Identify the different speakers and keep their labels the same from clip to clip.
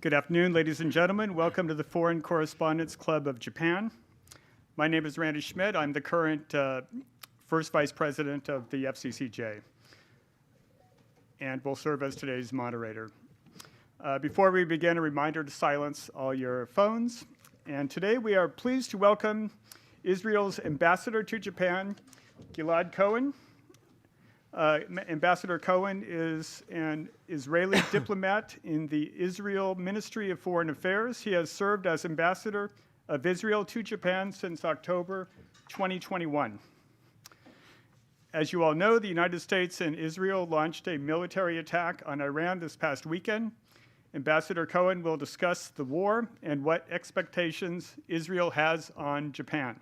Speaker 1: Good afternoon, ladies and gentlemen. Welcome to the Foreign Correspondents Club of Japan. My name is Randy Schmidt. I'm the current first vice president of the FCCJ and will serve as today's moderator. Before we begin, a reminder to silence all your phones. And today we are pleased to welcome Israel's ambassador to Japan, Gilad Cohen. Ambassador Cohen is an Israeli diplomat in the Israel Ministry of Foreign Affairs. He has served as ambassador of Israel to Japan since October 2021. As you all know, the United States and Israel launched a military attack on Iran this past weekend. Ambassador Cohen will discuss the war and what expectations Israel has on Japan.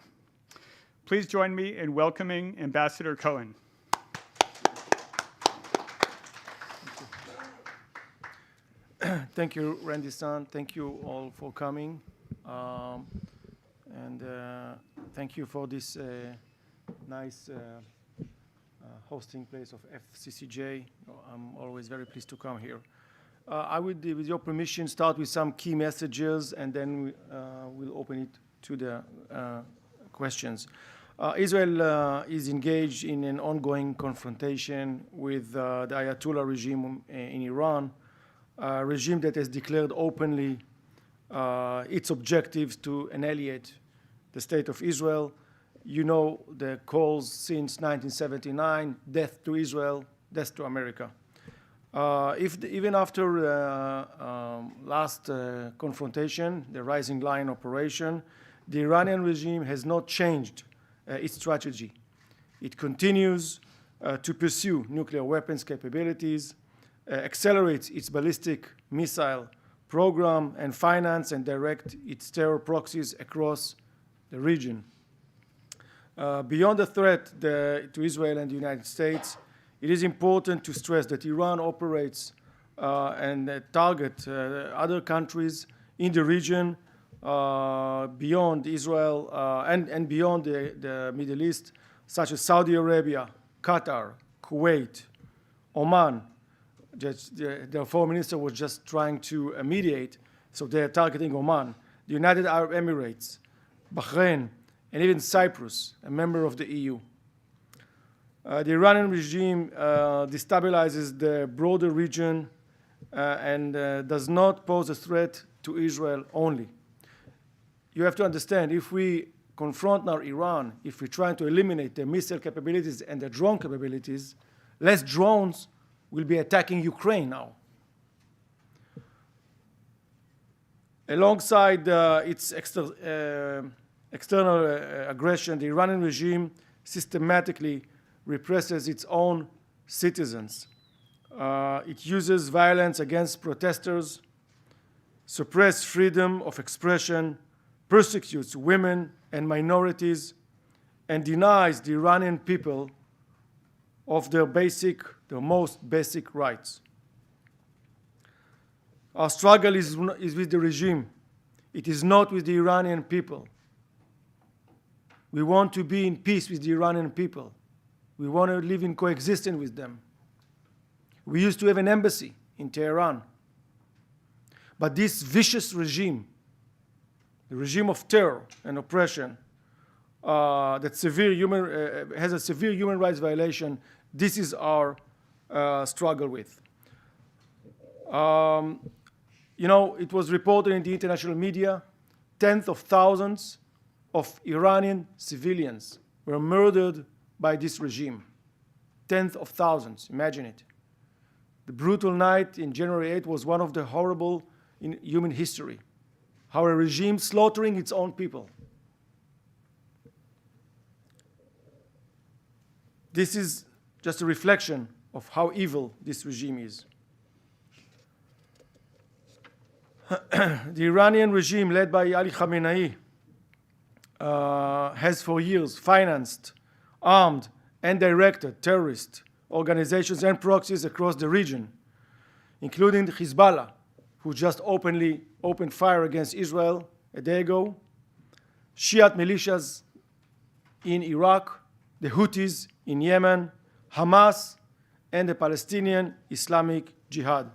Speaker 1: Please join me in welcoming Ambassador Cohen.
Speaker 2: Thank you, Randy-san. Thank you all for coming. And thank you for this nice hosting place of FCCJ. I'm always very pleased to come here. I would, with your permission, start with some key messages, and then we'll open it to the questions. Israel is engaged in an ongoing confrontation with the Ayatollah regime in Iran, a regime that has declared openly its objectives to annihilate the state of Israel. You know the calls since 1979, death to Israel, death to America. Even after last confrontation, the Rising Lion operation, the Iranian regime has not changed its strategy. It continues to pursue nuclear weapons capabilities, accelerates its ballistic missile program, and finance and direct its terror proxies across the region. Beyond the threat to Israel and the United States, it is important to stress that Iran operates and targets other countries in the region beyond Israel and beyond the Middle East, such as Saudi Arabia, Qatar, Kuwait, Oman. Their foreign minister was just trying to mediate, so they're targeting Oman, the United Arab Emirates, Bahrain, and even Cyprus, a member of the EU. The Iranian regime destabilizes the broader region and does not pose a threat to Israel only. You have to understand, if we confront now Iran, if we try to eliminate their missile capabilities and their drone capabilities, less drones will be attacking Ukraine now. Alongside its external aggression, the Iranian regime systematically represses its own citizens. It uses violence against protesters, suppresses freedom of expression, persecutes women and minorities, and denies the Iranian people of their most basic rights. Our struggle is with the regime. It is not with the Iranian people. We want to be in peace with the Iranian people. We want to live in coexistence with them. We used to have an embassy in Tehran. But this vicious regime, the regime of terror and oppression, that has a severe human rights violation, this is our struggle with. You know, it was reported in the international media, tens of thousands of Iranian civilians were murdered by this regime. Tens of thousands, imagine it. The brutal night in January 8 was one of the horrible in human history. How a regime slaughtering its own people. This is just a reflection of how evil this regime is. The Iranian regime led by Ali Khamenei has for years financed, armed, and directed terrorist organizations and proxies across the region, including Hezbollah, who just opened fire against Israel a day ago, Shiite militias in Iraq, the Houthis in Yemen, Hamas, and the Palestinian Islamic Jihad.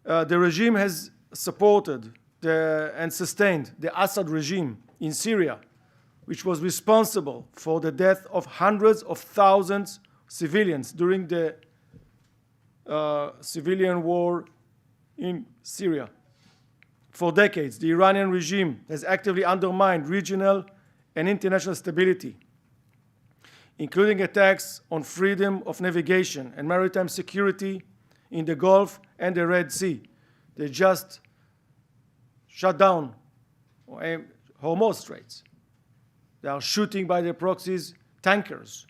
Speaker 2: the regime has supported and sustained the Assad regime in Syria, which was responsible for the death of hundreds of thousands of civilians during the civilian war in Syria. For decades, the Iranian regime has actively undermined regional and international stability, including attacks on freedom of navigation and maritime security in the Gulf and the Red Sea. They just shut down Hormuz Straits. They are shooting by their proxies tankers.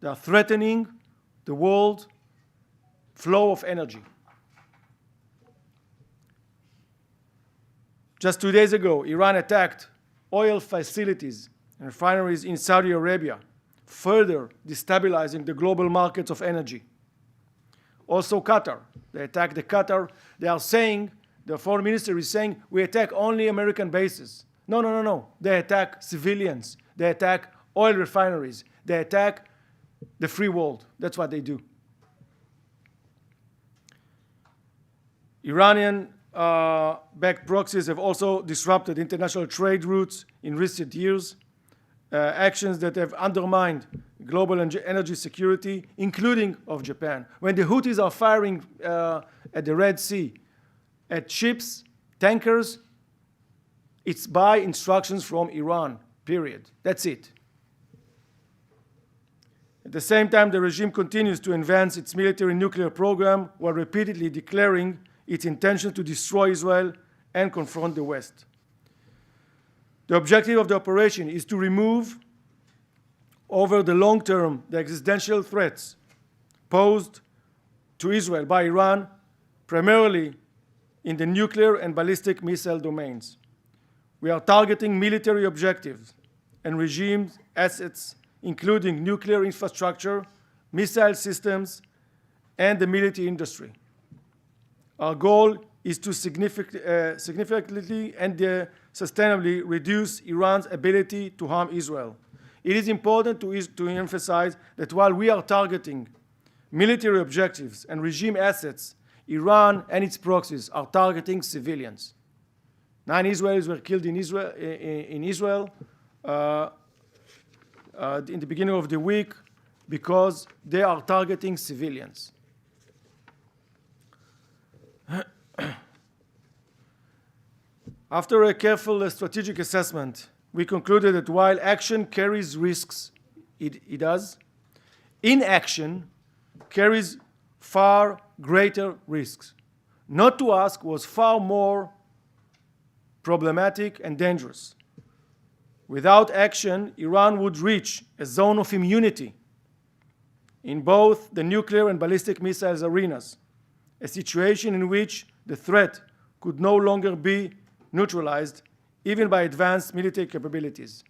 Speaker 2: They are threatening the world flow of energy. Just 2 days ago, Iran attacked oil facilities and refineries in Saudi Arabia, further destabilizing the global markets of energy. Also Qatar. They attacked the Qatar. They are saying, the foreign minister is saying, we attack only American bases. No, no, no, no. They attack civilians. They attack oil refineries. They attack the free world. That's what they do. Iranian-backed proxies have also disrupted international trade routes in recent years, actions that have undermined global energy security, including of Japan. When the Houthis are firing at the Red Sea at ships, tankers, it's by instructions from Iran, period. That's it. At the same time, the regime continues to advance its military nuclear program while repeatedly declaring its intention to destroy Israel and confront the West. The objective of the operation is to remove, over the long term, the existential threats posed to Israel by Iran, primarily in the nuclear and ballistic missile domains. We are targeting military objectives and regime assets, including nuclear infrastructure, missile systems, and the military industry. Our goal is to significantly and sustainably reduce Iran's ability to harm Israel. It is important to emphasize that while we are targeting military objectives and regime assets, Iran and its proxies are targeting civilians. 9 Israelis were killed in Israel in the beginning of the week because they are targeting civilians. After a careful strategic assessment, we concluded that while action carries risks, it does, inaction carries far greater risks. Not to ask was far more problematic and dangerous. Without action, Iran would reach a zone of immunity in both the nuclear and ballistic missiles arenas, a situation in which the threat could no longer be neutralized, even by advanced military capabilities.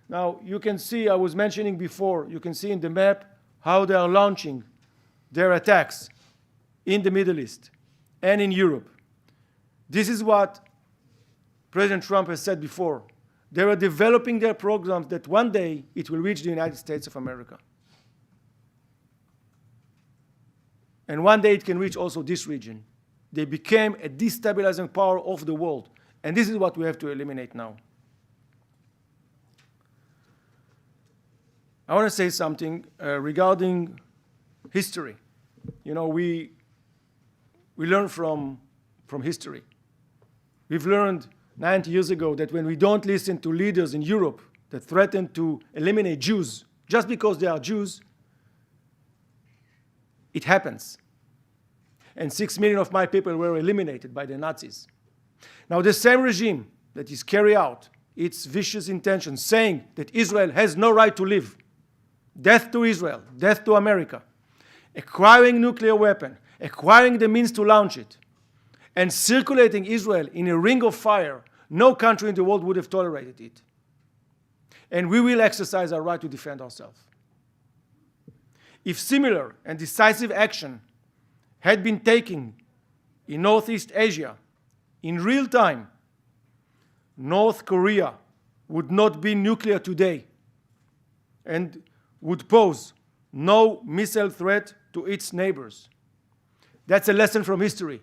Speaker 2: Now, you can see, I was mentioning before, you can see in the map how they are launching their attacks in the Middle East and in Europe. This is what President Trump has said before. They are developing their programs that one day it will reach the United States of America. And one day it can reach also this region. They became a destabilizing power of the world. And this is what we have to eliminate now. I want to say something regarding history. You know, we learn from history. We've learned 90 years ago that when we don't listen to leaders in Europe that threaten to eliminate Jews just because they are Jews, it happens. And 6 million of my people were eliminated by the Nazis. Now, the same regime that is carrying out its vicious intentions, saying that Israel has no right to live, death to Israel, death to America, acquiring nuclear weapon, acquiring the means to launch it, and circulating Israel in a ring of fire, no country in the world would have tolerated it. And we will exercise our right to defend ourselves. If similar and decisive action had been taken in Northeast Asia in real time, North Korea would not be nuclear today and would pose no missile threat to its neighbors. That's a lesson from history.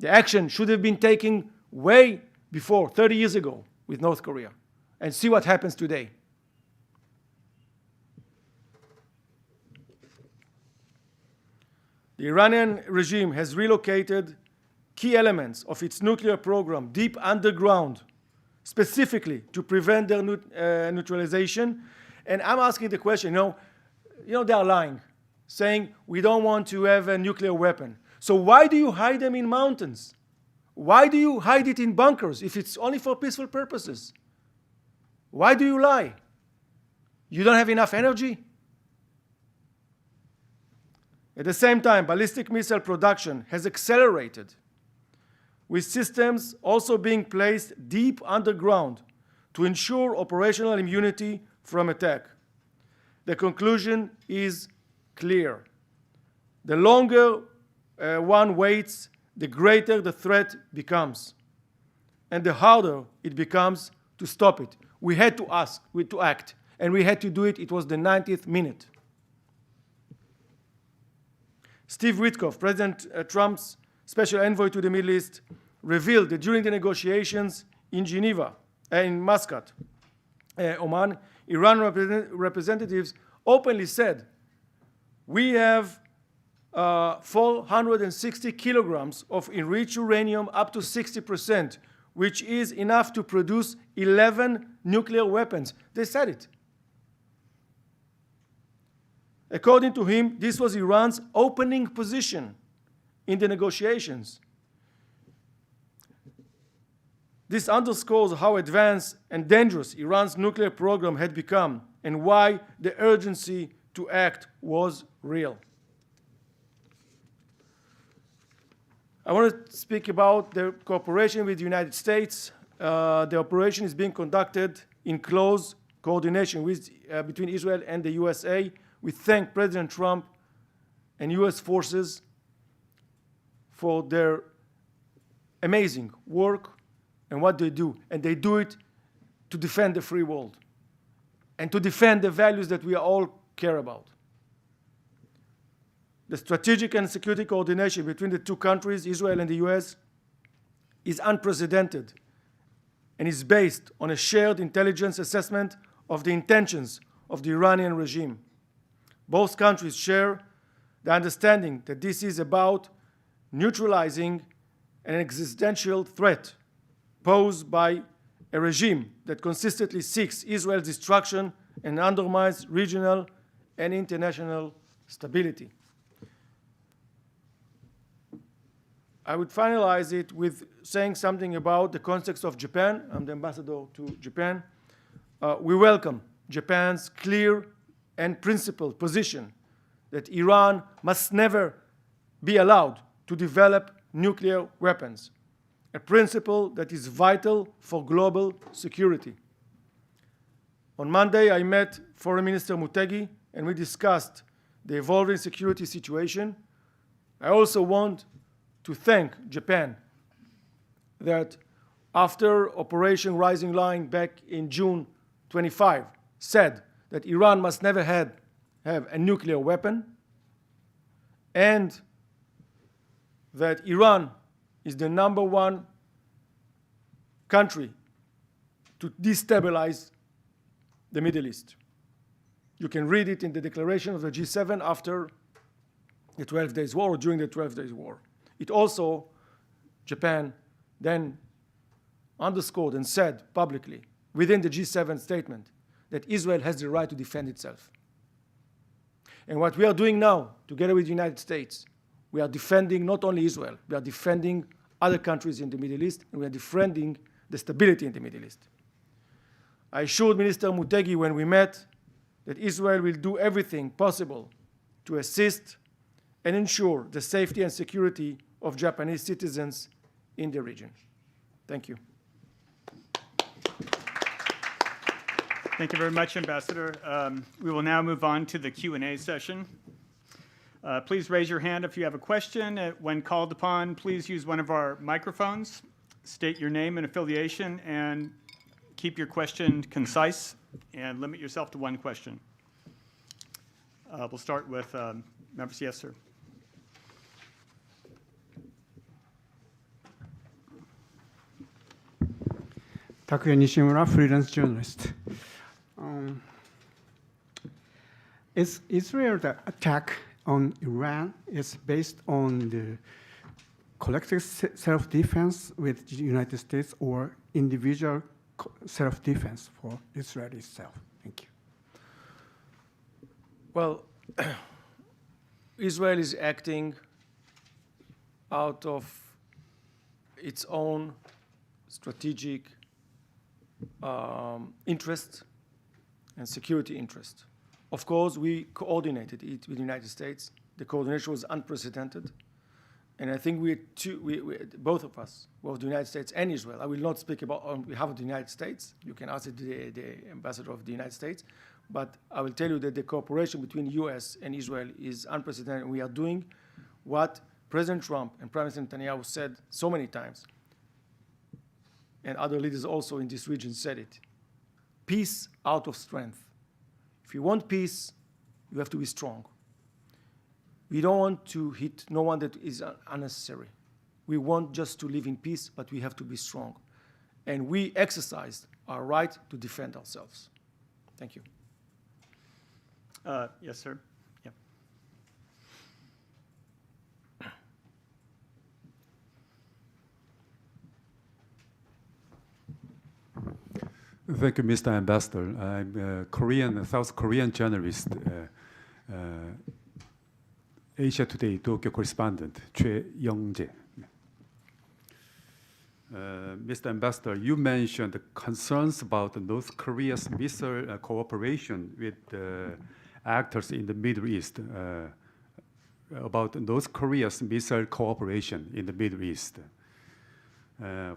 Speaker 2: The action should have been taken way before, 30 years ago, with North Korea. And see what happens today. The Iranian regime has relocated key elements of its nuclear program deep underground, specifically to prevent their neutralization. And I'm asking the question, they are lying, saying we don't want to have a nuclear weapon. So why do you hide them in mountains? Why do you hide it in bunkers if it's only for peaceful purposes? Why do you lie? You don't have enough energy? At the same time, ballistic missile production has accelerated, with systems also being placed deep underground to ensure operational immunity from attack. The conclusion is clear. The longer one waits, the greater the threat becomes, and the harder it becomes to stop it. We had to act, and we had to do it. It was the 90th minute. Steve Witkoff, President Trump's special envoy to the Middle East, revealed that during the negotiations in Geneva, in Muscat, Oman, Iran representatives openly said, we have 460 kilograms of enriched uranium up to 60%, which is enough to produce 11 nuclear weapons. They said it. According to him, this was Iran's opening position in the negotiations. This underscores how advanced and dangerous Iran's nuclear program had become and why the urgency to act was real. I want to speak about the cooperation with the United States. The operation is being conducted in close coordination between Israel and the USA. We thank President Trump and US forces for their amazing work and what they do. And they do it to defend the free world and to defend the values that we all care about. The strategic and security coordination between the two countries, Israel and the US, is unprecedented and is based on a shared intelligence assessment of the intentions of the Iranian regime. Both countries share the understanding that this is about neutralizing an existential threat posed by a regime that consistently seeks Israel's destruction and undermines regional and international stability. I would finalize it with saying something about the context of Japan. I'm the ambassador to Japan. We welcome Japan's clear and principled position that Iran must never be allowed to develop nuclear weapons, a principle that is vital for global security. On Monday, I met Foreign Minister Motegi, and we discussed the evolving security situation. I also want to thank Japan that after Operation Rising Lion back in June 25 said that Iran must never have a nuclear weapon, and that Iran is the #1 country to destabilize the Middle East. You can read it in the declaration of the G7 after the 12 Days War, or during the 12 Days War. It also, Japan then underscored and said publicly within the G7 statement that Israel has the right to defend itself. And what we are doing now, together with the United States, we are defending not only Israel, we are defending other countries in the Middle East, and we are defending the stability in the Middle East. I assured Minister Motegi when we met that Israel will do everything possible to assist and ensure the safety and security of Japanese citizens in the region. Thank you.
Speaker 1: Thank you very much, Ambassador. We will now move on to the Q&A session. Please raise your hand if you have a question. When called upon, please use one of our microphones. State your name and affiliation, and keep your question concise, and limit yourself to one question. We'll start with members. Yes, sir.
Speaker 3: Takuya Nishimura, freelance journalist. Is Israel the attack on Iran is based on the collective self-defense with the United States or individual self-defense for Israel itself? Thank you.
Speaker 2: Well, Israel is acting out of its own strategic interest and security interest. Of course, we coordinated it with the United States. The coordination was unprecedented. And I think both of us, both the United States and Israel, I will not speak about on behalf of the United States. You can ask the ambassador of the United States. But I will tell you that the cooperation between the US and Israel is unprecedented. We are doing what President Trump and Prime Minister Netanyahu said so many times, and other leaders also in this region said it. Peace out of strength. If you want peace, you have to be strong. We don't want to hit no one that is unnecessary. We want just to live in peace, but we have to be strong. And we exercised our right to defend ourselves. Thank you.
Speaker 1: Yes, sir. Yeah.
Speaker 4: Thank you, Mr. Ambassador. I'm a South Korean journalist, Asia Today Tokyo correspondent, Choi Young-jae. Mr. Ambassador, you mentioned concerns about North Korea's missile cooperation with actors in the Middle East, about North Korea's missile cooperation in the Middle East.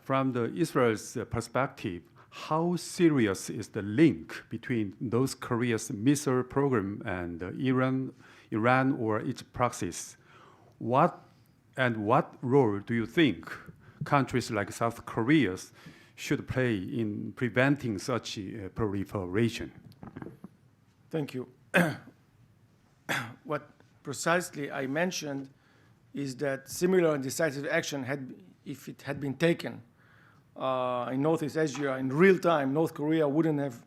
Speaker 4: From the Israel's perspective, how serious is the link between North Korea's missile program and Iran or its proxies? What role do you think countries like South Korea should play in preventing such proliferation?
Speaker 2: Thank you. What precisely I mentioned is that similar and decisive action, if it had been taken in Northeast Asia in real time, North Korea wouldn't have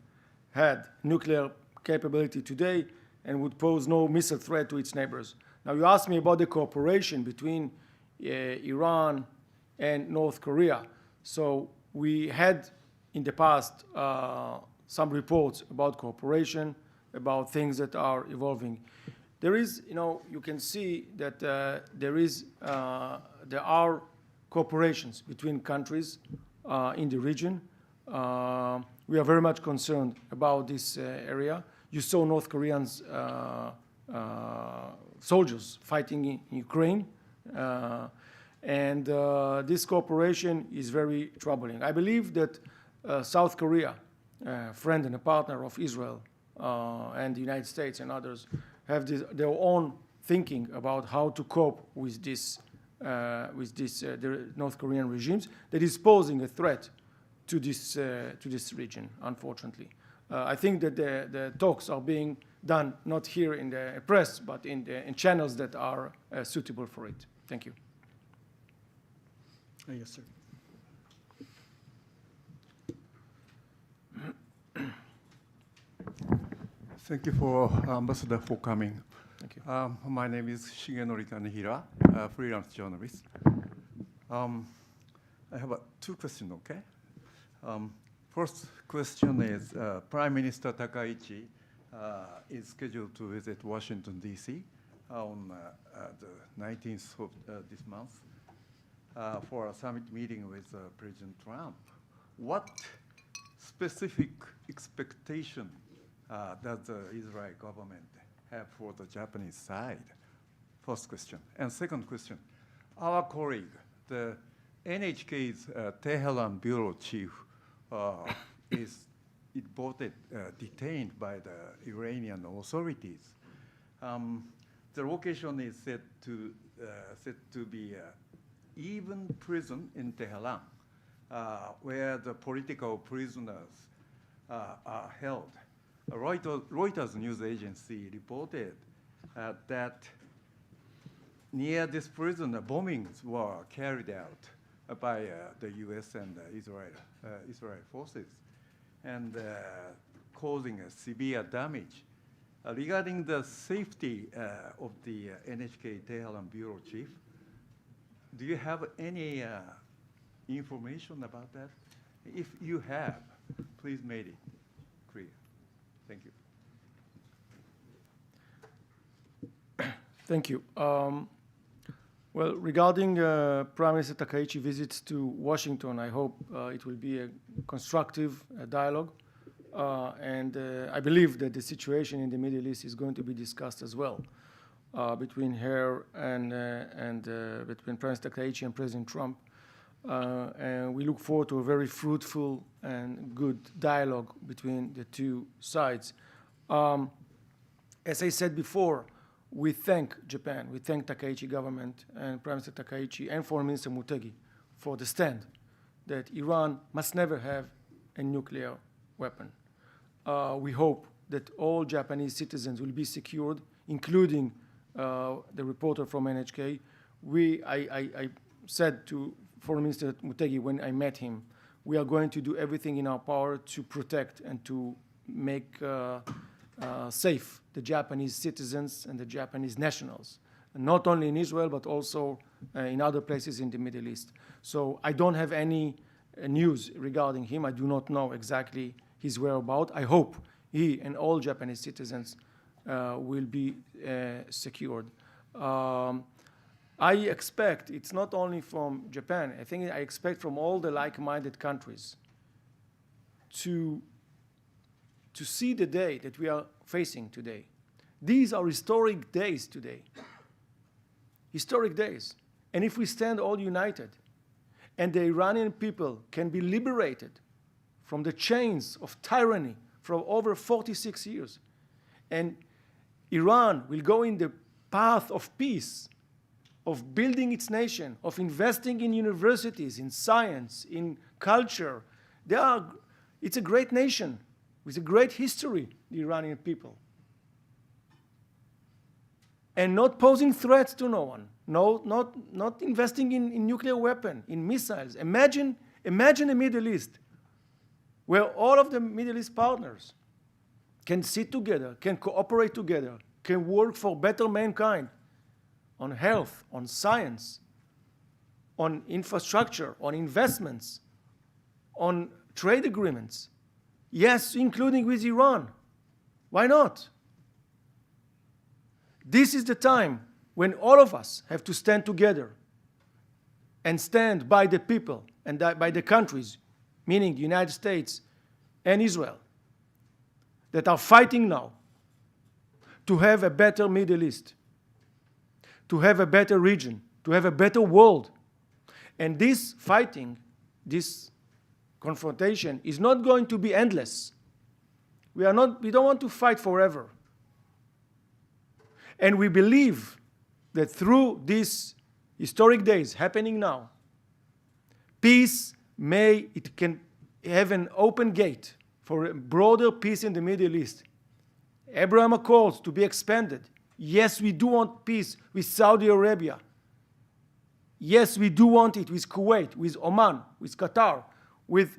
Speaker 2: had nuclear capability today and would pose no missile threat to its neighbors. Now, you asked me about the cooperation between Iran and North Korea. So we had in the past some reports about cooperation, about things that are evolving. There is, you can see that there are cooperations between countries in the region. We are very much concerned about this area. You saw North Koreans soldiers fighting in Ukraine. And this cooperation is very troubling. I believe that South Korea, a friend and a partner of Israel and the United States and others, have their own thinking about how to cope with the North Korean regimes that is posing a threat to this region, unfortunately. I think that the talks are being done not here in the press, but in channels that are suitable for it. Thank you.
Speaker 1: Yes, sir.
Speaker 5: Thank you for Ambassador for coming.
Speaker 2: Thank you.
Speaker 5: My name is Shigenori Kanehira, a freelance journalist. I have two questions, okay? First question is, Prime Minister Takaichi is scheduled to visit Washington, D.C. on the 19th of this month for a summit meeting with President Trump. What specific expectation does the Israeli government have for the Japanese side? First question. And second question, our colleague, the NHK's Tehran bureau chief, is detained by the Iranian authorities. The location is said to be even prison in Tehran, where the political prisoners are held. Reuters news agency reported that near this prison, bombings were carried out by the U.S. and Israel forces, and causing a severe damage. Regarding the safety of the NHK Tehran bureau chief, do you have any information about that? If you have, please make it clear. Thank you.
Speaker 2: Thank you. Well, regarding Prime Minister Takaichi's visits to Washington, I hope it will be a constructive dialogue. And I believe that the situation in the Middle East is going to be discussed as well between her and between Prime Minister Takaichi and President Trump. And we look forward to a very fruitful and good dialogue between the two sides. As I said before, we thank Japan, we thank Takaichi government and Prime Minister Takaichi and Foreign Minister Motegi for the stand that Iran must never have a nuclear weapon. We hope that all Japanese citizens will be secured, including the reporter from NHK. I said to Foreign Minister Motegi when I met him, we are going to do everything in our power to protect and to make safe the Japanese citizens and the Japanese nationals, not only in Israel, but also in other places in the Middle East. So I don't have any news regarding him. I do not know exactly his whereabouts. I hope he and all Japanese citizens will be secured. I expect, it's not only from Japan, I expect from all the like-minded countries to see the day that we are facing today. These are historic days today. Historic days. And if we stand all united, and the Iranian people can be liberated from the chains of tyranny for over 46 years, and Iran will go in the path of peace, of building its nation, of investing in universities, in science, in culture. It's a great nation with a great history, the Iranian people. And not posing threats to no one, not investing in nuclear weapon, in missiles. Imagine a Middle East where all of the Middle East partners can sit together, can cooperate together, can work for better mankind on health, on science, on infrastructure, on investments, on trade agreements. Yes, including with Iran. Why not? This is the time when all of us have to stand together and stand by the people and by the countries, meaning the United States and Israel, that are fighting now to have a better Middle East, to have a better region, to have a better world. And this fighting, this confrontation is not going to be endless. We don't want to fight forever. And we believe that through these historic days happening now, peace can have an open gate for a broader peace in the Middle East. Abraham Accords to be expanded. Yes, we do want peace with Saudi Arabia. Yes, we do want it with Kuwait, with Oman, with Qatar, with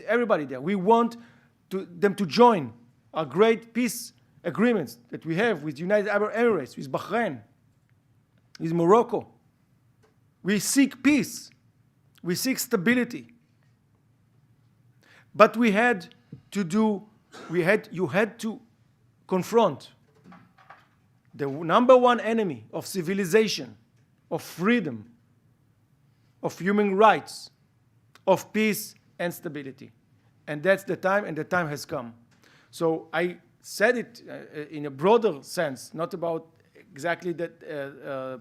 Speaker 2: everybody there. We want them to join our great peace agreements that we have with United Arab Emirates, with Bahrain, with Morocco. We seek peace. We seek stability. But you had to confront the number one enemy of civilization, of freedom, of human rights, of peace and stability. And that's the time, and the time has come. So I said it in a broader sense, not about exactly that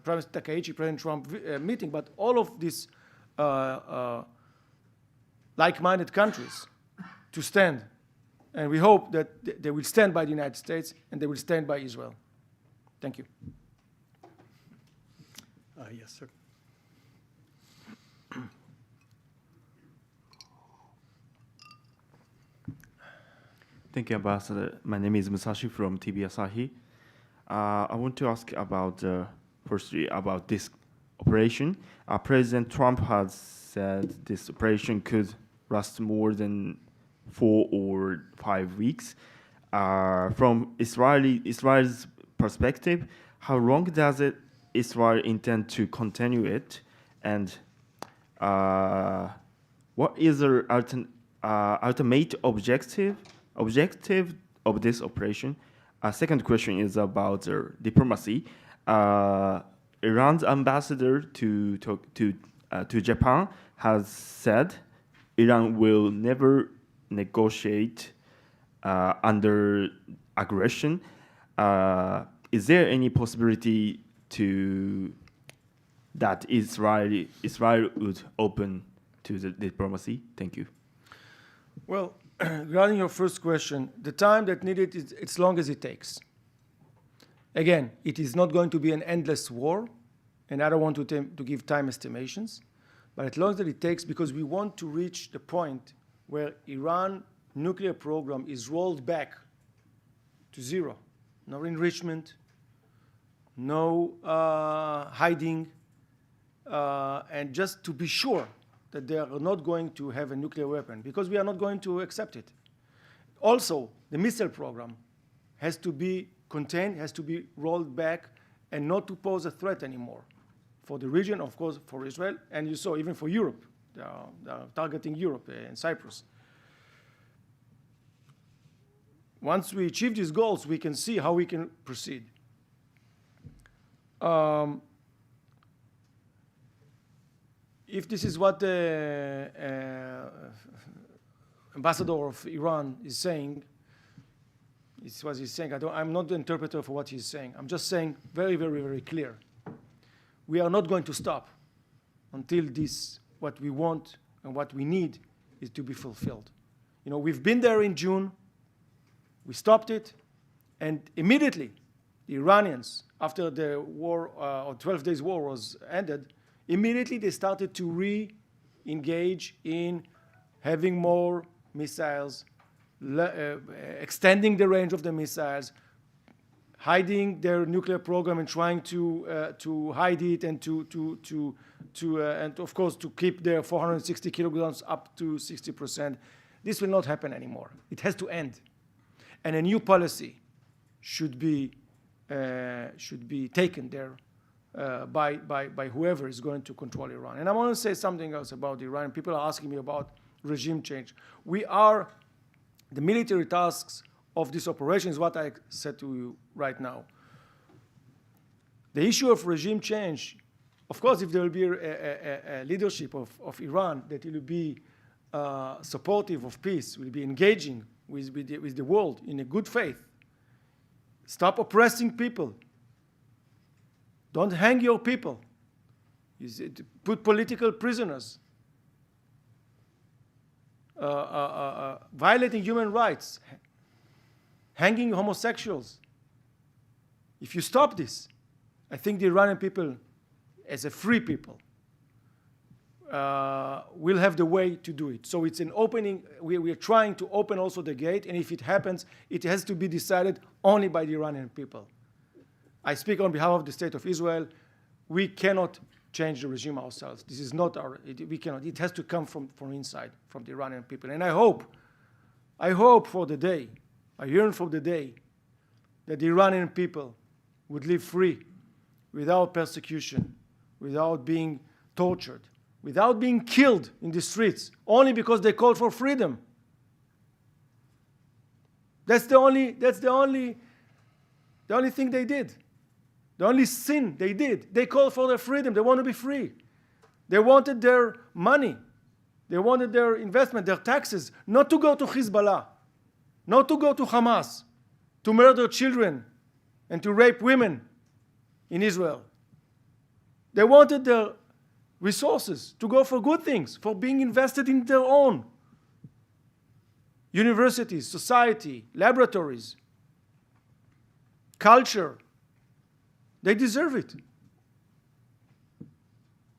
Speaker 2: Prime Minister Takaichi, President Trump meeting, but all of these like-minded countries to stand. And we hope that they will stand by the United States and they will stand by Israel. Thank you.
Speaker 1: Yes, sir.
Speaker 6: Thank you, Ambassador. My name is Musashi from TV Asahi. I want to ask about, firstly, about this operation. President Trump has said this operation could last more than 4 or 5 weeks. From Israel's perspective, how long does Israel intend to continue it, and what is the ultimate objective of this operation? Second question is about diplomacy. Iran's ambassador to Japan has said Iran will never negotiate under aggression. Is there any possibility that Israel would open to the diplomacy? Thank you.
Speaker 2: Well, regarding your first question, the time that needed is as long as it takes. Again, it is not going to be an endless war, and I don't want to give time estimations, but as long as it takes, because we want to reach the point where Iran nuclear program is rolled back to zero. No enrichment, no hiding, and just to be sure that they are not going to have a nuclear weapon, because we are not going to accept it. Also, the missile program has to be contained, has to be rolled back, and not to pose a threat anymore for the region, of course, for Israel, and you saw even for Europe. They are targeting Europe and Cyprus. Once we achieve these goals, we can see how we can proceed. If this is what the ambassador of Iran is saying, it's what he's saying. I'm not the interpreter for what he's saying. I'm just saying very, very, very clear. We are not going to stop until this, what we want and what we need, is to be fulfilled. You know, we've been there in June. We stopped it, and immediately, the Iranians, after the war, or 12 days war was ended, immediately they started to re-engage in having more missiles, extending the range of the missiles, hiding their nuclear program and trying to hide it, and and of course to keep their 460 kilograms up to 60%. This will not happen anymore. It has to end, and a new policy should be taken there by whoever is going to control Iran. And I want to say something else about Iran. People are asking me about regime change. The military tasks of this operation is what I said to you right now. The issue of regime change, of course, if there will be a leadership of Iran that will be supportive of peace, will be engaging with the world in a good faith. Stop oppressing people. Don't hang your people. Put political prisoners. Violating human rights. Hanging homosexuals. If you stop this, I think the Iranian people, as a free people, will have the way to do it. So it's an opening. We are trying to open also the gate, and if it happens, it has to be decided only by the Iranian people. I speak on behalf of the State of Israel. We cannot change the regime ourselves. This is not we cannot. It has to come from inside, from the Iranian people. And I hope for the day, I yearn for the day that the Iranian people would live free, without persecution, without being tortured, without being killed in the streets, only because they called for freedom. That's the only thing they did. The only sin they did. They called for their freedom. They want to be free. They wanted their money. They wanted their investment, their taxes, not to go to Hezbollah, not to go to Hamas, to murder children and to rape women in Israel. They wanted their resources to go for good things, for being invested in their own universities, society, laboratories, culture. They deserve it.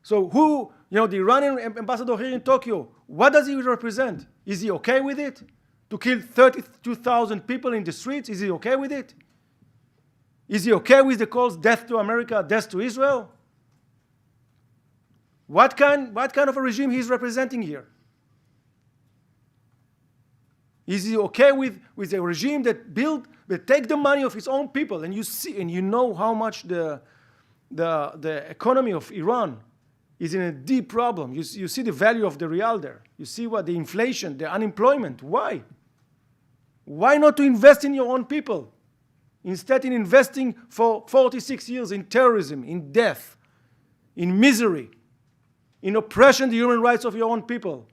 Speaker 2: So the Iranian ambassador here in Tokyo, what does he represent? Is he okay with it? To kill 32,000 people in the streets, is he okay with it? Is he okay with the calls, death to America, death to Israel? What kind of a regime he's representing here? Is he okay with a regime that take the money of his own people? And you see, and you know how much the economy of Iran is in a deep problem. You see the value of the real there. You see what the inflation, the unemployment. Why? Why not to invest in your own people? Instead, in investing for 46 years in terrorism, in death, in misery, in oppression, the human rights of your own people,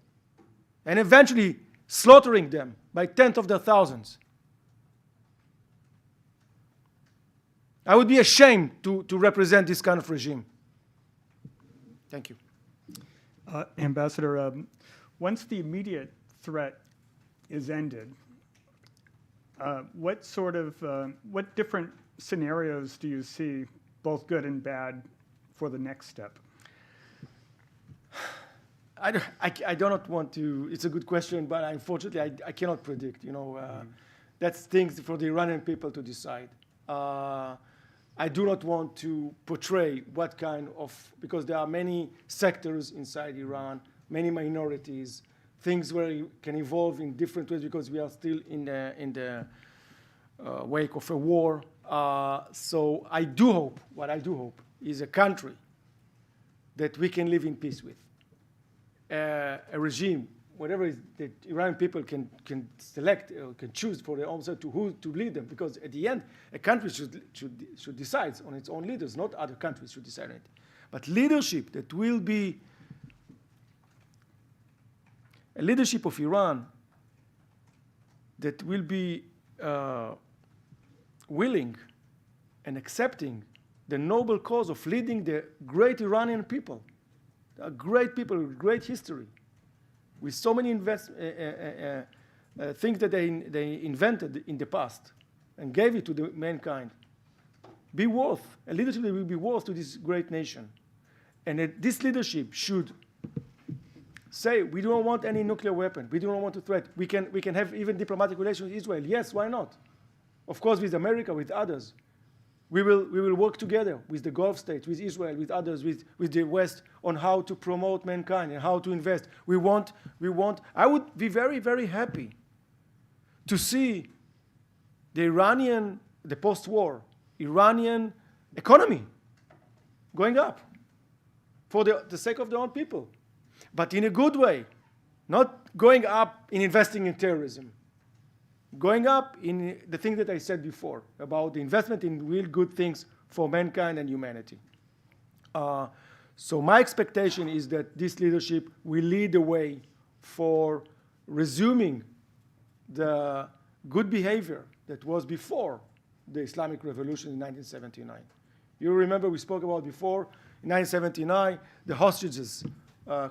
Speaker 2: and eventually slaughtering them by tens of their thousands. I would be ashamed to represent this kind of regime. Thank you.
Speaker 1: Ambassador, once the immediate threat is ended, what different scenarios do you see, both good and bad, for the next step?
Speaker 2: I do not want to. It's a good question, but unfortunately, I cannot predict. That's things for the Iranian people to decide. I do not want to portray what kind of, because there are many sectors inside Iran, many minorities, things where you can evolve in different ways because we are still in the wake of a war. So I do hope, what I do hope, is a country that we can live in peace with. A regime, whatever is that Iranian people can select or can choose for their own self to who to lead them, because at the end, a country should decide on its own leaders, not other countries should decide on it. But leadership that will be a leadership of Iran that will be willing and accepting the noble cause of leading the great Iranian people, a great people with great history, with so many things that they invented in the past and gave it to the mankind, be worth, a leadership that will be worth to this great nation. And that this leadership should say, we don't want any nuclear weapon. We don't want to threat. We can have even diplomatic relations with Israel. Yes, why not? Of course, with America, with others. We will work together with the Gulf states, with Israel, with others, with the West, on how to promote mankind and how to invest. I would be very, very happy to see the post-war Iranian economy going up for the sake of their own people, but in a good way, not going up in investing in terrorism. Going up in the thing that I said before about the investment in real good things for mankind and humanity. So my expectation is that this leadership will lead the way for resuming the good behavior that was before the Islamic Revolution in 1979. You remember we spoke about before, in 1979, the hostages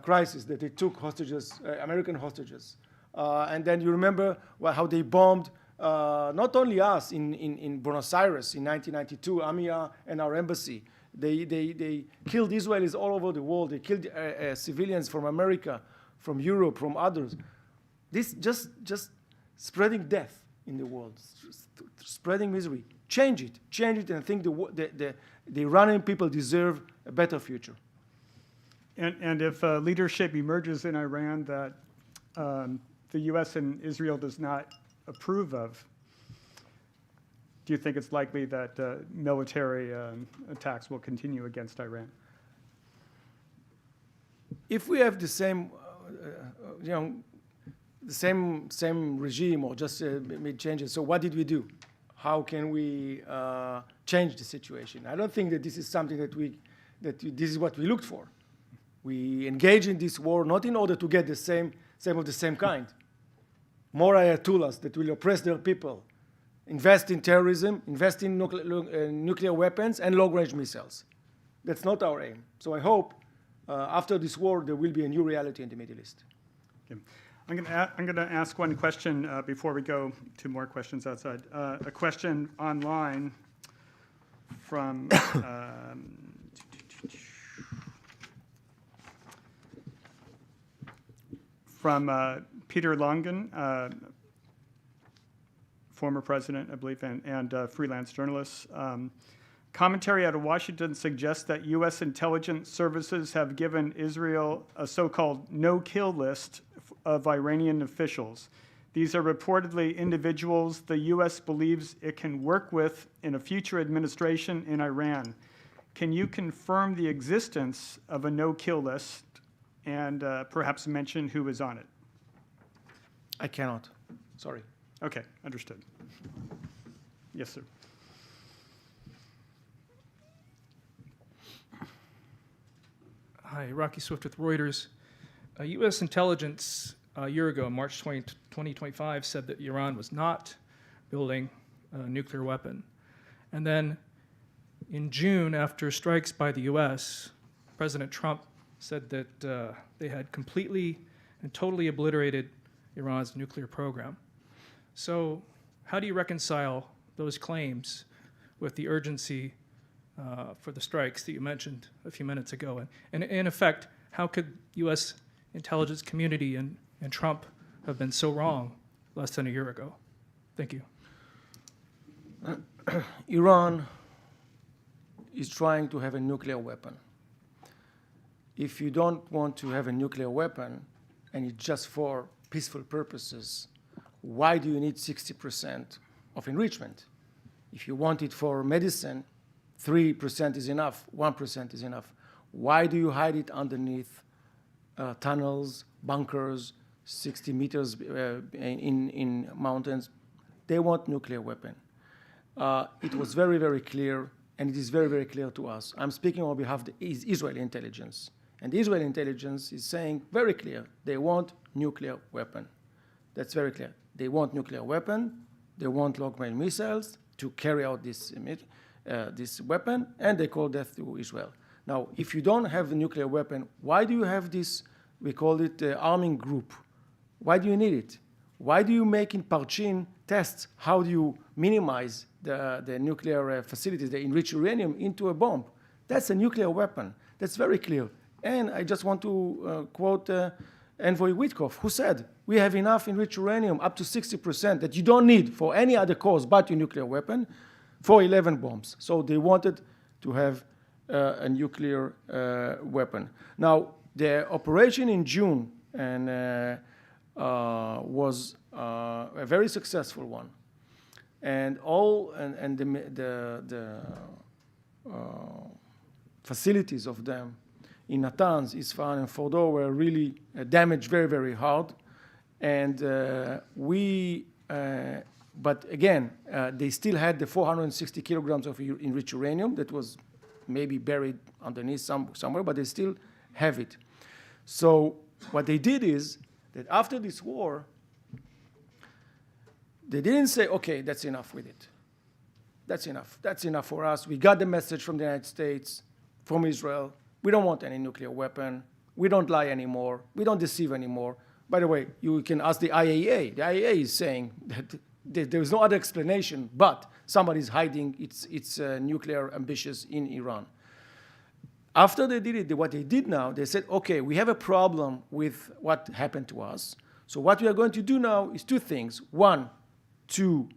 Speaker 2: crisis that they took hostages, American hostages. And then you remember how they bombed not only us in Buenos Aires in 1992, AMIA and our embassy. They killed Israelis all over the world. They killed civilians from America, from Europe, from others. This just spreading death in the world, spreading misery. Change it, and I think the Iranian people deserve a better future.
Speaker 1: And if leadership emerges in Iran that the U.S. and Israel does not approve of, do you think it's likely that military attacks will continue against Iran?
Speaker 2: If we have the same, the same regime or just made changes, so what did we do? How can we change the situation? I don't think that this is something this is what we looked for. We engage in this war not in order to get the same of the same kind. More ayatollahs that will oppress their people, invest in terrorism, invest in nuclear weapons and long-range missiles. That's not our aim. So I hope after this war there will be a new reality in the Middle East.
Speaker 1: Okay. I'm going to ask one question before we go to more questions outside. A question online from Peter Langen, former president, I believe, and freelance journalist. Commentary out of Washington suggests that U.S. intelligence services have given Israel a so-called no-kill list of Iranian officials. These are reportedly individuals the U.S. believes it can work with in a future administration in Iran. Can you confirm the existence of a no-kill list and perhaps mention who is on it?
Speaker 2: I cannot. Sorry.
Speaker 1: Okay, understood. Yes, sir.
Speaker 7: Hi, Rocky Swift with Reuters. U.S. intelligence a year ago, March 2025, said that Iran was not building a nuclear weapon. And then in June, after strikes by the U.S., President Trump said that they had completely and totally obliterated Iran's nuclear program. So how do you reconcile those claims with the urgency for the strikes that you mentioned a few minutes ago? And in effect, how could U.S. intelligence community and Trump have been so wrong less than a year ago? Thank you.
Speaker 2: Iran is trying to have a nuclear weapon. If you don't want to have a nuclear weapon and it's just for peaceful purposes, why do you need 60% of enrichment? If you want it for medicine, 3% is enough, 1% is enough. Why do you hide it underneath tunnels, bunkers, 60 meters in mountains? They want nuclear weapon. It was very, very clear, and it is very, very clear to us. I'm speaking on behalf of the Israeli intelligence. And the Israeli intelligence is saying very clear, they want nuclear weapon. That's very clear. They want nuclear weapon, they want long-range missiles to carry out this weapon, and they call that to Israel. Now, if you don't have a nuclear weapon, why do you have this, we call it arming group? Why do you need it? Why do you make in Parchin tests? How do you minimize the nuclear facilities, the enriched uranium, into a bomb? That's a nuclear weapon. That's very clear. And I just want to quote Envoy Witkoff, who said, we have enough enriched uranium, up to 60%, that you don't need for any other cause but your nuclear weapon, for 11 bombs. So they wanted to have a nuclear weapon. Now, the operation in June was a very successful one. And the facilities of them in Natanz, Isfahan, and Fordo were really damaged very, very hard. And but again, they still had the 460 kilograms of enriched uranium that was maybe buried underneath somewhere, but they still have it. So what they did is that after this war, they didn't say, okay, that's enough with it. That's enough. That's enough for us. We got the message from the United States, from Israel. We don't want any nuclear weapon. We don't lie anymore. We don't deceive anymore. By the way, you can ask the IAEA. The IAEA is saying that there is no other explanation, but somebody's hiding its nuclear ambitions in Iran. After they did it, what they did now, they said, okay, we have a problem with what happened to us. So what we are going to do now is two things. One, to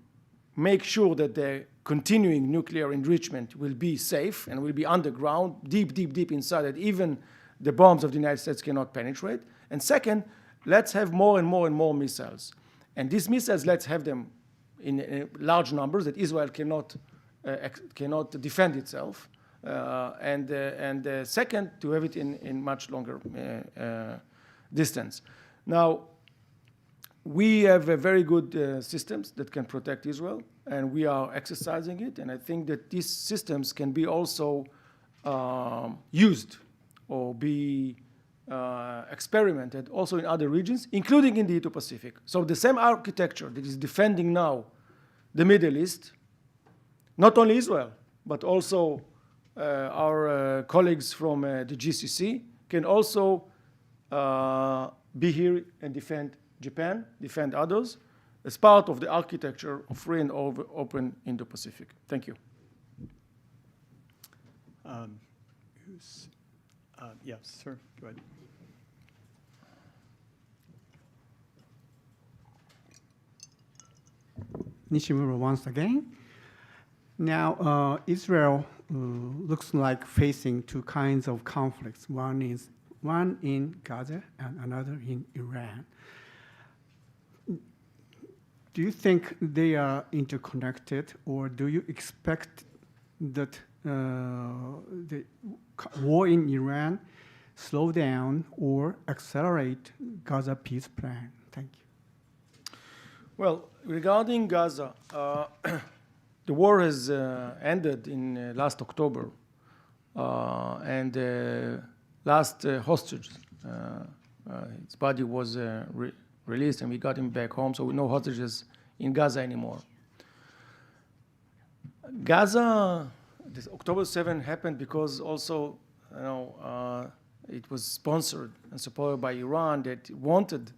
Speaker 2: make sure that the continuing nuclear enrichment will be safe and will be underground, deep, deep, deep inside, that even the bombs of the United States cannot penetrate. And second, let's have more and more and more missiles. And these missiles, let's have them in large numbers that Israel cannot defend itself. And second, to have it in much longer distance. Now, we have very good systems that can protect Israel, and we are exercising it. And I think that these systems can be also used or be experimented also in other regions, including in the Indo-Pacific. So the same architecture that is defending now the Middle East, not only Israel, but also our colleagues from the GCC can also be here and defend Japan, defend others, as part of the architecture of free and open Indo-Pacific. Thank you.
Speaker 1: Yes, sir, go ahead.
Speaker 3: Nishimura once again. Now, Israel looks like facing two kinds of conflicts. One in Gaza and another in Iran. Do you think they are interconnected, or do you expect that the war in Iran slow down or accelerate Gaza peace plan? Thank you.
Speaker 2: Well, regarding Gaza, the war has ended in last October, and last hostage, his body was released, and we got him back home, so no hostages in Gaza anymore. Gaza, this October 7 happened because also, it was sponsored and supported by Iran that wanted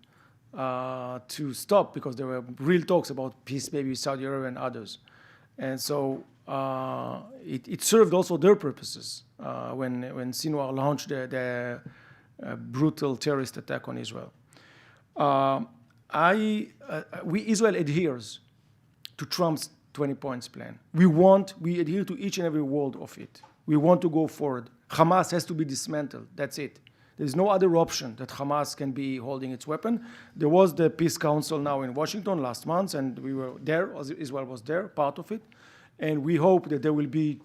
Speaker 2: to stop because there were real talks about peace, maybe with Saudi Arabia and others. And so it served also their purposes when Sinwar launched the brutal terrorist attack on Israel. Israel adheres to Trump's 20 points plan. We adhere to each and every word of it. We want to go forward. Hamas has to be dismantled. That's it. There's no other option that Hamas can be holding its weapon. There was the Peace Council now in Washington last month, and we were there, Israel was there, part of it. And we hope that there will be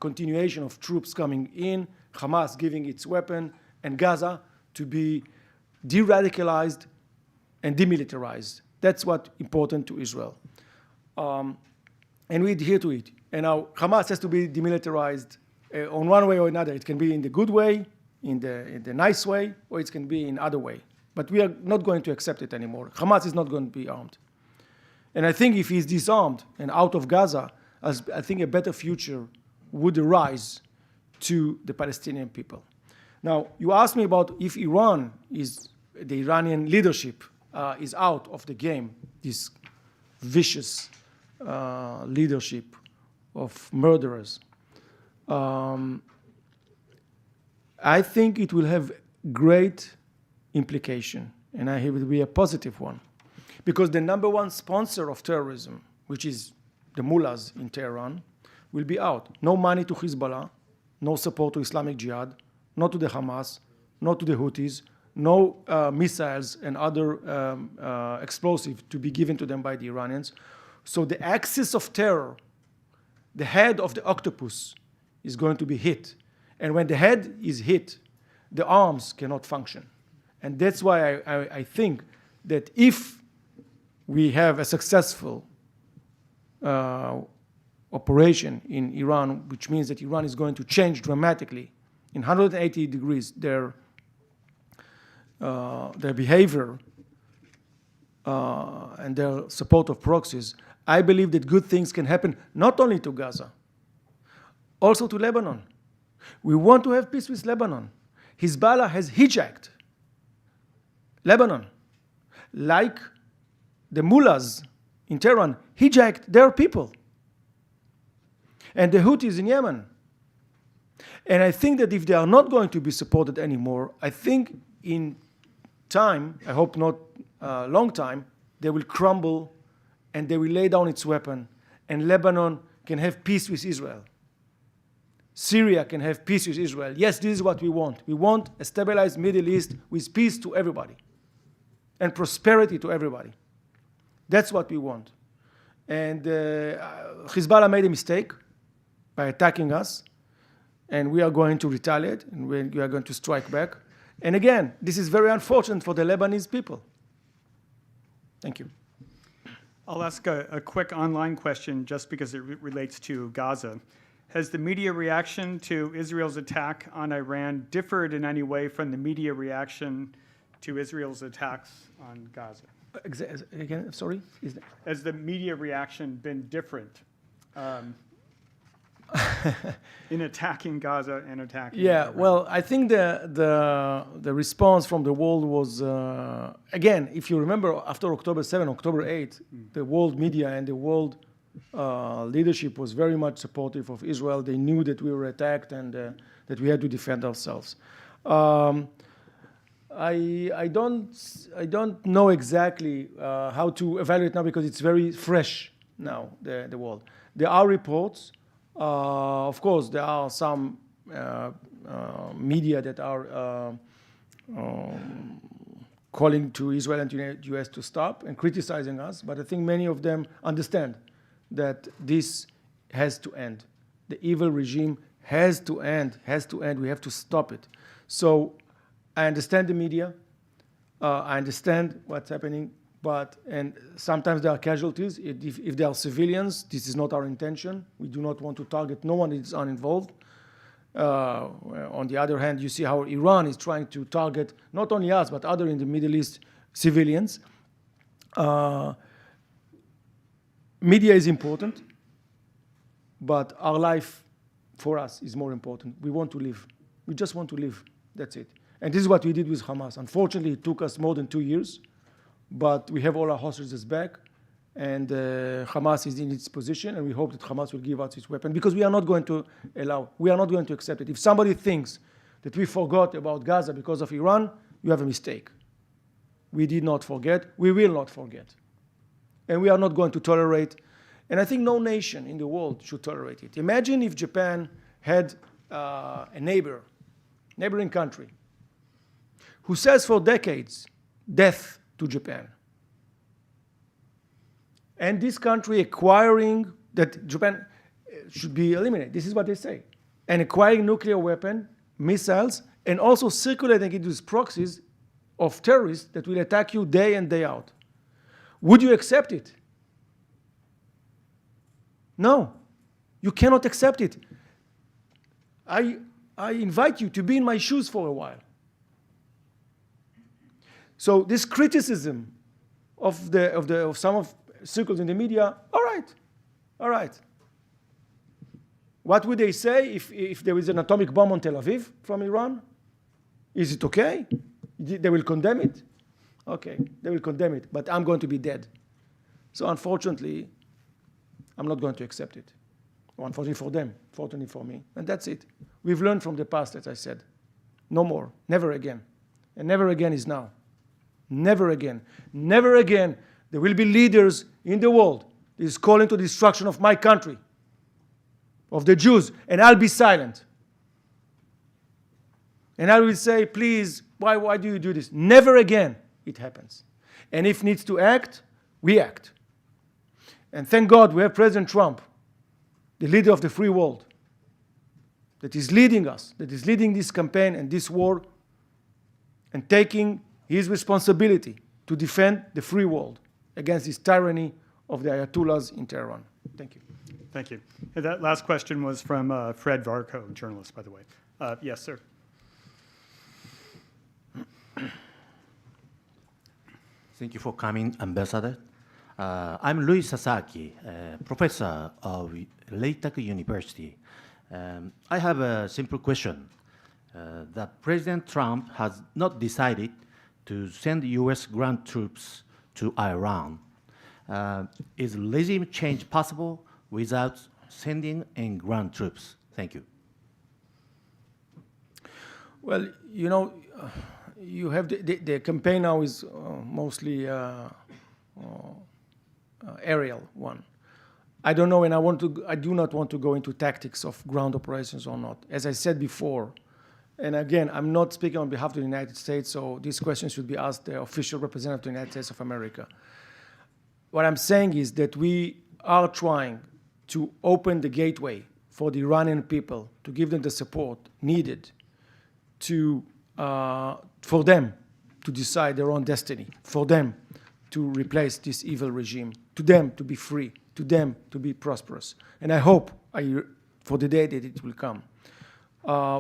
Speaker 2: continuation of troops coming in, Hamas giving its weapon, and Gaza to be de-radicalized and demilitarized. That's what's important to Israel. And we adhere to it. And now Hamas has to be demilitarized on one way or another. It can be in the good way, in the nice way, or it can be in other way. But we are not going to accept it anymore. Hamas is not going to be armed. And I think if he's disarmed and out of Gaza, I think a better future would arise to the Palestinian people. Now, you asked me about if the Iranian leadership is out of the game, this vicious leadership of murderers. I think it will have great implication, and it will be a positive one, because the number one sponsor of terrorism, which is the mullahs in Tehran, will be out. No money to Hezbollah, no support to Islamic Jihad, not to the Hamas, not to the Houthis, no missiles and other explosives to be given to them by the Iranians. So the axis of terror, the head of the octopus, is going to be hit. And when the head is hit, the arms cannot function. And that's why I think that if we have a successful operation in Iran, which means that Iran is going to change dramatically in 180 degrees their behavior and their support of proxies, I believe that good things can happen not only to Gaza, also to Lebanon. We want to have peace with Lebanon. Hezbollah has hijacked Lebanon, like the mullahs in Tehran hijacked their people, and the Houthis in Yemen. And I think that if they are not going to be supported anymore, I think in time, I hope not a long time, they will crumble and they will lay down its weapon, and Lebanon can have peace with Israel. Syria can have peace with Israel. Yes, this is what we want. We want a stabilized Middle East with peace to everybody and prosperity to everybody. That's what we want. And Hezbollah made a mistake by attacking us, and we are going to retaliate, and we are going to strike back. And again, this is very unfortunate for the Lebanese people. Thank you.
Speaker 1: I'll ask a quick online question just because it relates to Gaza. Has the media reaction to Israel's attack on Iran differed in any way from the media reaction to Israel's attacks on Gaza?
Speaker 2: Again, sorry?
Speaker 1: Has the media reaction been different in attacking Gaza and attacking Iran?
Speaker 2: Well, I think the response from the world was, again, if you remember, after October 7, October 8, the world media and the world leadership was very much supportive of Israel. They knew that we were attacked and that we had to defend ourselves. I don't know exactly how to evaluate now because it's very fresh now, the world. There are reports Of course, there are some media that are calling to Israel and the US to stop and criticizing us, but I think many of them understand that this has to end. The evil regime has to end, we have to stop it. So I understand the media, I understand what's happening, and sometimes there are casualties. If there are civilians, this is not our intention. We do not want to target no one that is uninvolved. On the other hand, you see how Iran is trying to target not only us, but other in the Middle East civilians. Media is important, but our life for us is more important. We want to live. We just want to live. That's it. And this is what we did with Hamas. Unfortunately, it took us more than 2 years, but we have all our hostages back, and Hamas is in its position, and we hope that Hamas will give us its weapon, because we are not going to accept it. If somebody thinks that we forgot about Gaza because of Iran, you have a mistake. We did not forget. We will not forget. And we are not going to tolerate, and I think no nation in the world should tolerate it. Imagine if Japan had a neighboring country, who says for decades, death to Japan. And this country acquiring that Japan should be eliminated. This is what they say. And acquiring nuclear weapon, missiles, and also circulating into these proxies of terrorists that will attack you day in, day out. Would you accept it? No, you cannot accept it. I invite you to be in my shoes for a while. So this criticism of some of circles in the media, all right. What would they say if there is an atomic bomb on Tel Aviv from Iran? Is it okay? They will condemn it? Okay, they will condemn it, but I'm going to be dead. So unfortunately, I'm not going to accept it. Or unfortunately for them, fortunately for me. And that's it. We've learned from the past, as I said. No more, never again. And never again is now. Never again. Never again there will be leaders in the world that is calling to the destruction of my country, of the Jews, and I'll be silent. And I will say, please, why do you do this? Never again it happens. And if needs to act, we act. And thank God we have President Trump, the leader of the free world, that is leading us, that is leading this campaign and this war, and taking his responsibility to defend the free world against this tyranny of the Ayatollahs in Tehran. Thank you.
Speaker 1: Thank you. And that last question was from Fred Varco, journalist, by the way. Yes, sir.
Speaker 8: Thank you for coming, Ambassador. I'm Luis Sasaki, professor of Leitag University. I have a simple question. That President Trump has not decided to send US ground troops to Iran. Is regime change possible without sending in ground troops? Thank you.
Speaker 2: Well, you know, you have the campaign now is mostly aerial one. I don't know, and I do not want to go into tactics of ground operations or not. As I said before, and again, I'm not speaking on behalf of the United States, so this question should be asked the official representative of the United States of America. What I'm saying is that we are trying to open the gateway for the Iranian people, to give them the support needed for them to decide their own destiny, for them to replace this evil regime, to them to be free, to them to be prosperous. And I hope for the day that it will come.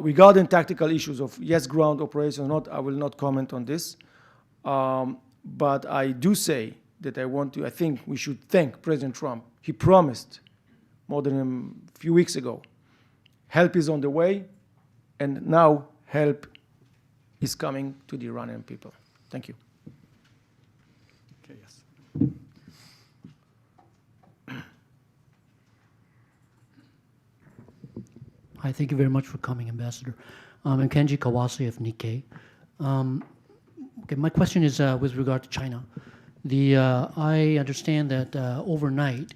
Speaker 2: Regarding tactical issues of yes, ground operations or not, I will not comment on this. But I do say that I think we should thank President Trump. He promised more than a few weeks ago, help is on the way, and now help is coming to the Iranian people. Thank you.
Speaker 1: Okay, yes.
Speaker 9: Hi, thank you very much for coming, Ambassador. I'm Kenji Kawase of Nikkei. Okay, my question is with regard to China. I understand that overnight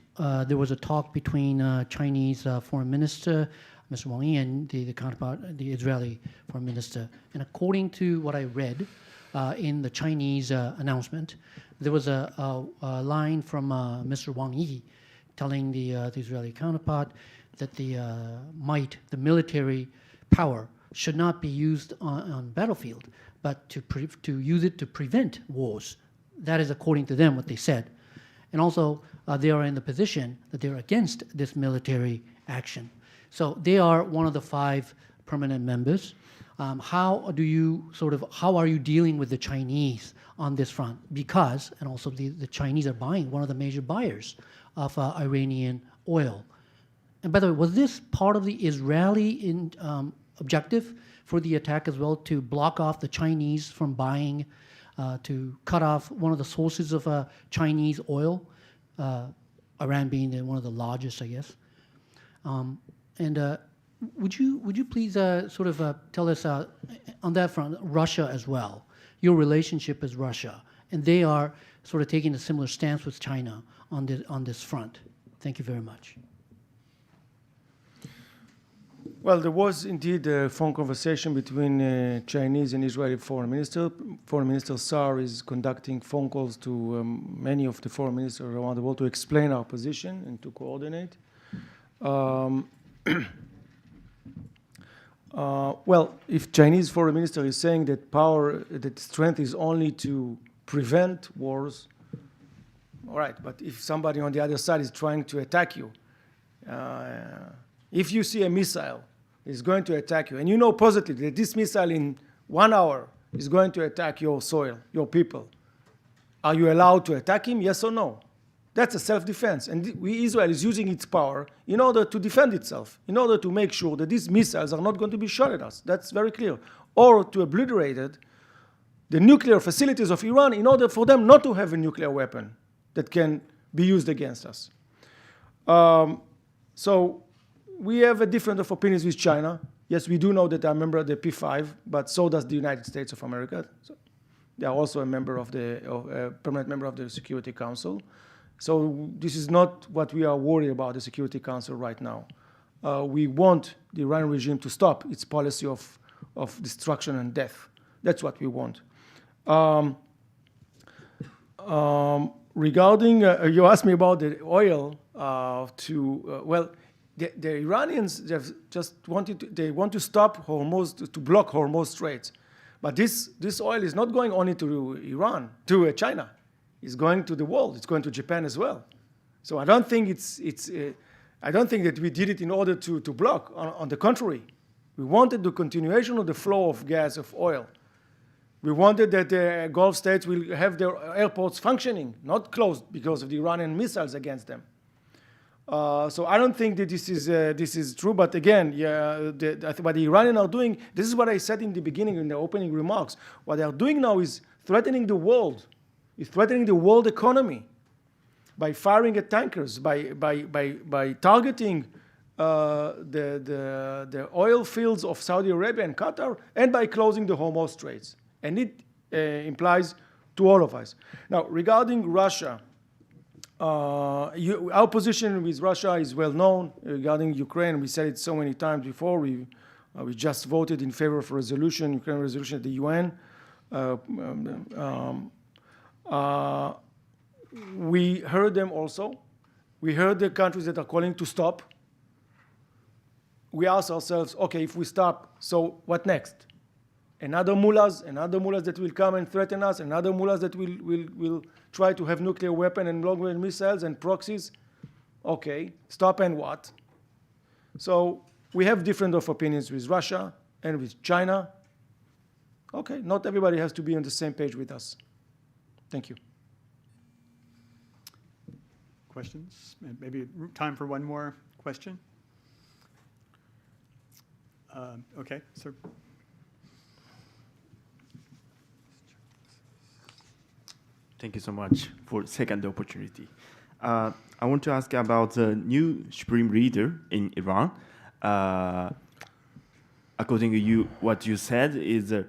Speaker 9: there was a talk between Chinese Foreign Minister Mr. Wang Yi and the counterpart, the Israeli foreign minister. And according to what I read in the Chinese announcement, there was a line from Mr. Wang Yi telling the Israeli counterpart that the military power should not be used on battlefield, but to use it to prevent wars. That is according to them what they said. And also, they are in the position that they're against this military action. So they are one of the 5 permanent members. How are you dealing with the Chinese on this front? Because, and also the Chinese are one of the major buyers of Iranian oil. And by the way, was this part of the Israeli objective for the attack as well, to block off the Chinese from buying, to cut off one of the sources of Chinese oil, Iran being one of the largest, I guess? Would you please tell us on that front, Russia as well, your relationship with Russia, and they are sort of taking a similar stance with China on this front. Thank you very much.
Speaker 2: Well, there was indeed a phone conversation between Chinese and Israeli foreign minister. Foreign Minister Saar is conducting phone calls to many of the foreign ministers around the world to explain our position and to coordinate. Well, if Chinese foreign minister is saying that strength is only to prevent wars, all right, but if somebody on the other side is trying to attack you, if you see a missile is going to attack you, and you know positively that this missile in 1 hour is going to attack your soil, your people, are you allowed to attack him, yes or no? That's a self-defense. And Israel is using its power in order to defend itself, in order to make sure that these missiles are not going to be shot at us. That's very clear. Or to obliterate the nuclear facilities of Iran in order for them not to have a nuclear weapon that can be used against us. So we have a different of opinions with China. Yes, we do know that I'm a member of the P5, but so does the United States of America. So they are also a permanent member of the Security Council. So this is not what we are worried about, the Security Council right now. We want the Iranian regime to stop its policy of destruction and death. That's what we want. Regarding, you asked me about the oil, well, the Iranians have just they want to stop Hormuz, to block Hormuz Straits. But this oil is not going only to Iran, to China. It's going to the world. It's going to Japan as well. So I don't think I don't think that we did it in order to block. On the contrary, we wanted the continuation of the flow of gas, of oil. We wanted that the Gulf states will have their airports functioning, not closed because of the Iranian missiles against them. So I don't think that this is true. But again, what the Iranians are doing, this is what I said in the beginning, in the opening remarks. What they are doing now is threatening the world. It's threatening the world economy by firing at tankers, by targeting the oil fields of Saudi Arabia and Qatar, and by closing the Hormuz Straits. And it implies to all of us. Now, regarding Russia, our position with Russia is well known. Regarding Ukraine, we said it so many times before. We just voted in favor of a resolution, Ukraine resolution at the UN. We heard them also. We heard the countries that are calling to stop. We asked ourselves, okay, if we stop, so what next? Another mullahs that will come and threaten us, another mullahs that will try to have nuclear weapon and long-range missiles and proxies. Okay, stop and what? So we have different of opinions with Russia and with China. Okay, not everybody has to be on the same page with us. Thank you.
Speaker 1: Questions? Maybe time for one more question? Okay, sir.
Speaker 6: Thank you so much for the second opportunity. I want to ask about the new supreme leader in Iran. According to you, what you said is the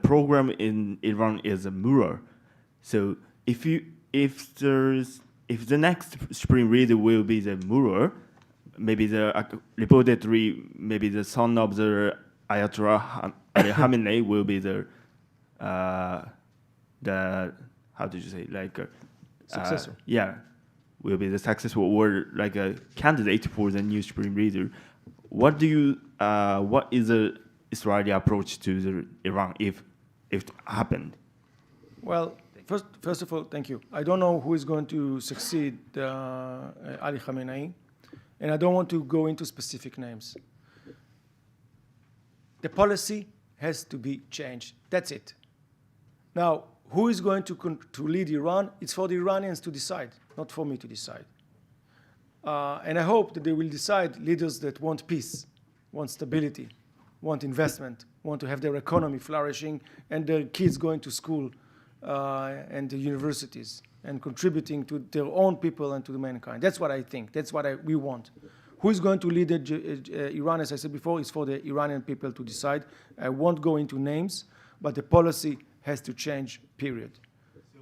Speaker 6: program in Iran is a mirror. So if the next supreme leader will be the mirror, maybe reportedly maybe the son of the Ayatollah Ali Khamenei will be the how did you say, like
Speaker 2: Successor.
Speaker 6: Yeah, will be the successful or like a candidate for the new supreme leader. What is the Israeli approach to the Iran if it happened?
Speaker 2: Well, first of all, thank you. I don't know who is going to succeed Ali Khamenei, and I don't want to go into specific names. The policy has to be changed. That's it. Now, who is going to lead Iran? It's for the Iranians to decide, not for me to decide. And I hope that they will decide leaders that want peace, want stability, want investment, want to have their economy flourishing, and their kids going to school and the universities and contributing to their own people and to the mankind. That's what I think. That's what we want. Who is going to lead Iran, as I said before, is for the Iranian people to decide. I won't go into names, but the policy has to change, period.
Speaker 6: So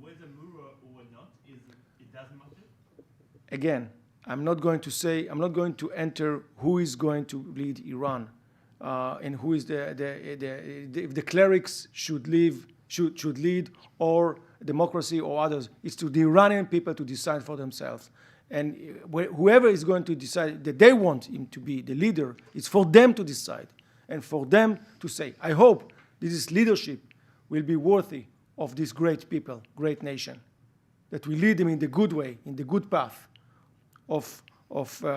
Speaker 6: whether Mura or not, it doesn't matter?
Speaker 2: Again, I'm not going to enter who is going to lead Iran and who is if the clerics should lead or democracy or others. It's to the Iranian people to decide for themselves. And whoever is going to decide that they want him to be the leader, it's for them to decide and for them to say, I hope this leadership will be worthy of this great people, great nation, that we lead them in the good way, in the good path of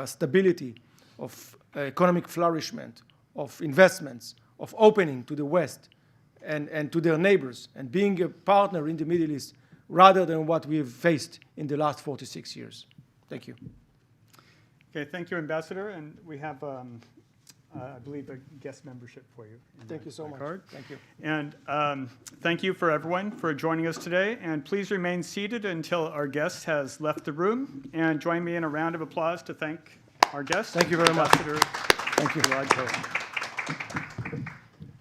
Speaker 2: stability, of economic flourishment, of investments, of opening to the West and to their neighbors, and being a partner in the Middle East rather than what we have faced in the last 46 years. Thank you.
Speaker 1: Okay, thank you, Ambassador. And we have, I believe, a guest membership for you.
Speaker 2: Thank you so much.
Speaker 1: Card.
Speaker 2: Thank you.
Speaker 1: And thank you for everyone for joining us today. And please remain seated until our guest has left the room. And join me in a round of applause to thank our guest.
Speaker 2: Thank you very much.
Speaker 1: Ambassador
Speaker 2: Thank you.
Speaker 1: Gilad Cohen.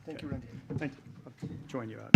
Speaker 2: Thank you, Randy.
Speaker 1: Thank you. I'll join you out.